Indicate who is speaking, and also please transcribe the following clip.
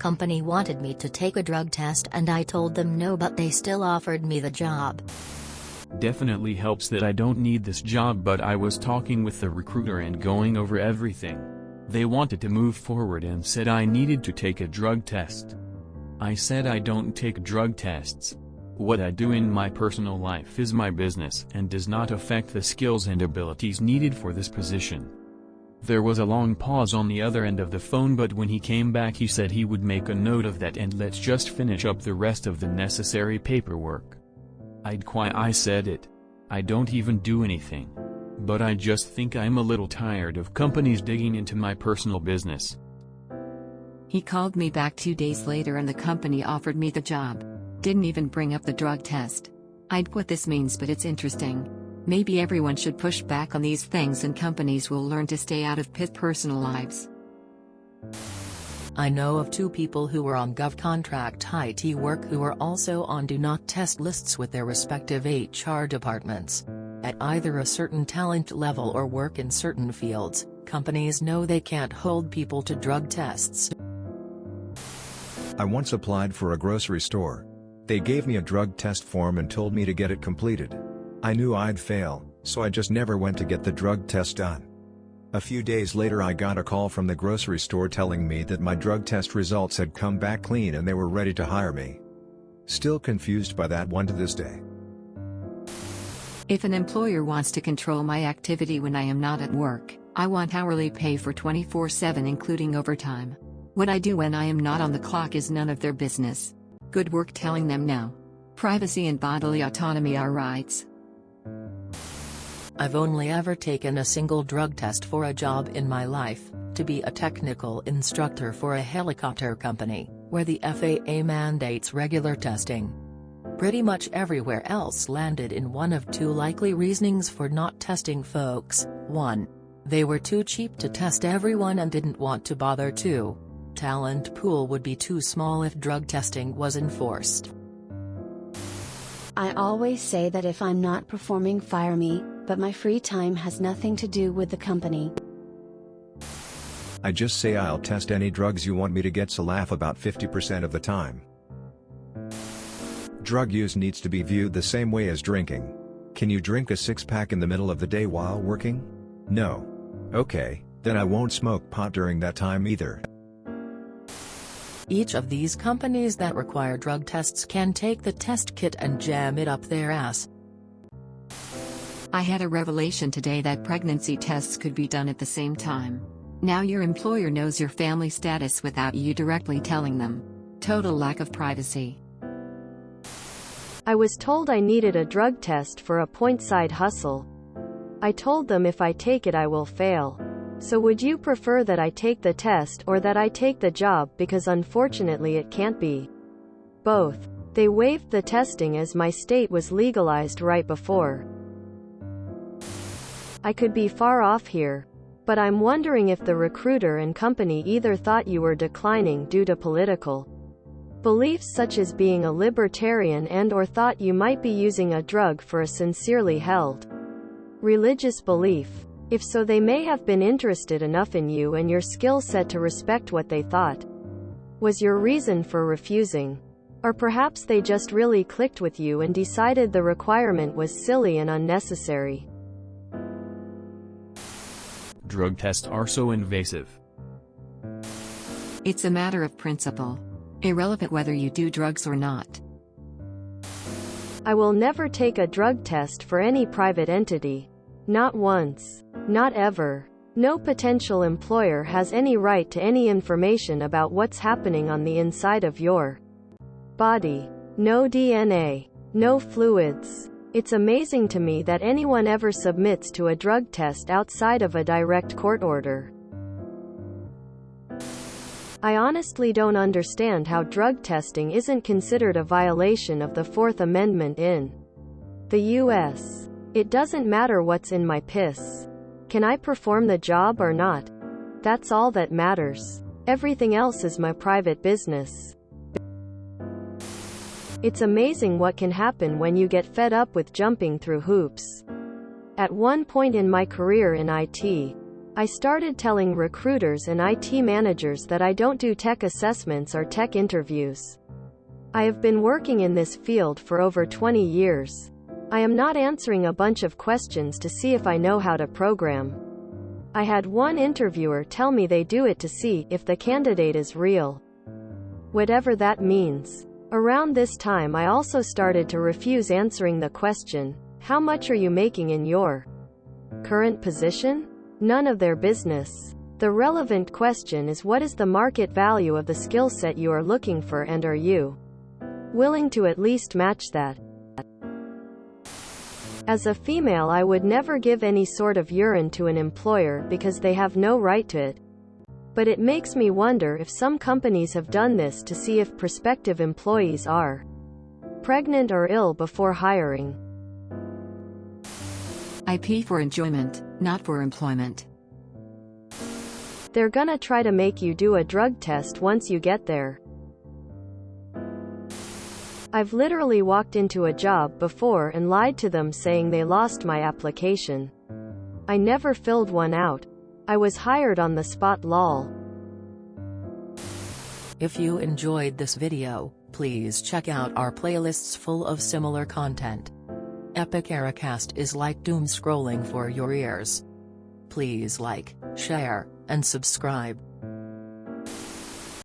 Speaker 1: company wanted me to take a drug test and I told them no, but they still offered me the job.
Speaker 2: Definitely helps that I don't need this job, but I was talking with the recruiter and going over everything. They wanted to move forward and said I needed to take a drug test. I said I don't take drug tests. What I do in my personal life is my business and does not affect the skills and abilities needed for this position. There was a long pause on the other end of the phone, but when he came back he said he would make a note of that and let's just finish up the rest of the necessary paperwork. I said it. I don't even do anything. But I just think I'm a little tired of companies digging into my personal business.
Speaker 3: He called me back 2 days later and the company offered me the job. Didn't even bring up the drug test. What this means, but it's interesting. Maybe everyone should push back on these things and companies will learn to stay out of personal lives.
Speaker 1: I know of 2 people who were on GovContract IT work who are also on do not test lists with their respective HR departments. At either a certain talent level or work in certain fields, companies know they can't hold people to drug tests.
Speaker 4: I once applied for a grocery store. They gave me a drug test form and told me to get it completed. I knew I'd fail, so I just never went to get the drug test done. A few days later I got a call from the grocery store telling me that my drug test results had come back clean and they were ready to hire me. Still confused by that one to this day.
Speaker 3: If an employer wants to control my activity when I am not at work, I want hourly pay for 24/7 including overtime. What I do when I am not on the clock is none of their business. Good work telling them no. Privacy and bodily autonomy are rights.
Speaker 1: I've only ever taken a single drug test for a job in my life, to be a technical instructor for a helicopter company, where the FAA mandates regular testing. Pretty much everywhere else landed in one of 2 likely reasonings for not testing folks. 1. They were too cheap to test everyone and didn't want to bother. 2. Talent pool would be too small if drug testing was enforced.
Speaker 5: I always say that if I'm not performing, fire me, but my free time has nothing to do with the company.
Speaker 4: I just say I'll test any drugs you want me to get, so laugh about 50% of the time. Drug use needs to be viewed the same way as drinking. Can you drink a 6-pack in the middle of the day while working? No. Okay, then I won't smoke pot during that time either.
Speaker 1: Each of these companies that require drug tests can take the test kit and jam it up their ass.
Speaker 3: I had a revelation today that pregnancy tests could be done at the same time. Now your employer knows your family status without you directly telling them. Total lack of privacy.
Speaker 6: I was told I needed a drug test for a point-side hustle. I told them if I take it I will fail. So would you prefer that I take the test or that I take the job, because unfortunately it can't be both. They waived the testing as my state was legalized right before. I could be far off here, but I'm wondering if the recruiter and company either thought you were declining due to political beliefs such as being a libertarian and/or thought you might be using a drug for a sincerely held religious belief. If so, they may have been interested enough in you and your skill set to respect what they thought was your reason for refusing. Or perhaps they just really clicked with you and decided the requirement was silly and unnecessary.
Speaker 2: Drug tests are so invasive.
Speaker 3: It's a matter of principle. Irrelevant whether you do drugs or not.
Speaker 6: I will never take a drug test for any private entity. Not once. Not ever. No potential employer has any right to any information about what's happening on the inside of your body. No DNA. No fluids. It's amazing to me that anyone ever submits to a drug test outside of a direct court order. I honestly don't understand how drug testing isn't considered a violation of the Fourth Amendment in the U.S. It doesn't matter what's in my piss. Can I perform the job or not? That's all that matters. Everything else is my private business. It's amazing what can happen when you get fed up with jumping through hoops. At one point in my career in IT, I started telling recruiters and IT managers that I don't do tech assessments or tech interviews. I have been working in this field for over 20 years. I am not answering a bunch of questions to see if I know how to program. I had one interviewer tell me they do it to see if the candidate is real. Whatever that means. Around this time I also started to refuse answering the question, how much are you making in your current position? None of their business. The relevant question is, what is the market value of the skill set you are looking for, and are you willing to at least match that? As a female, I would never give any sort of urine to an employer because they have no right to it. But it makes me wonder if some companies have done this to see if prospective employees are pregnant or ill before hiring.
Speaker 3: I pee for enjoyment, not for employment.
Speaker 6: They're gonna try to make you do a drug test once you get there. I've literally walked into a job before and lied to them saying they lost my application. I never filled one out. I was hired on the spot, lol.
Speaker 1: If you enjoyed this video, please check out our playlists full of similar content. Epic Ericast is like doom scrolling for your ears. Please like, share, and subscribe.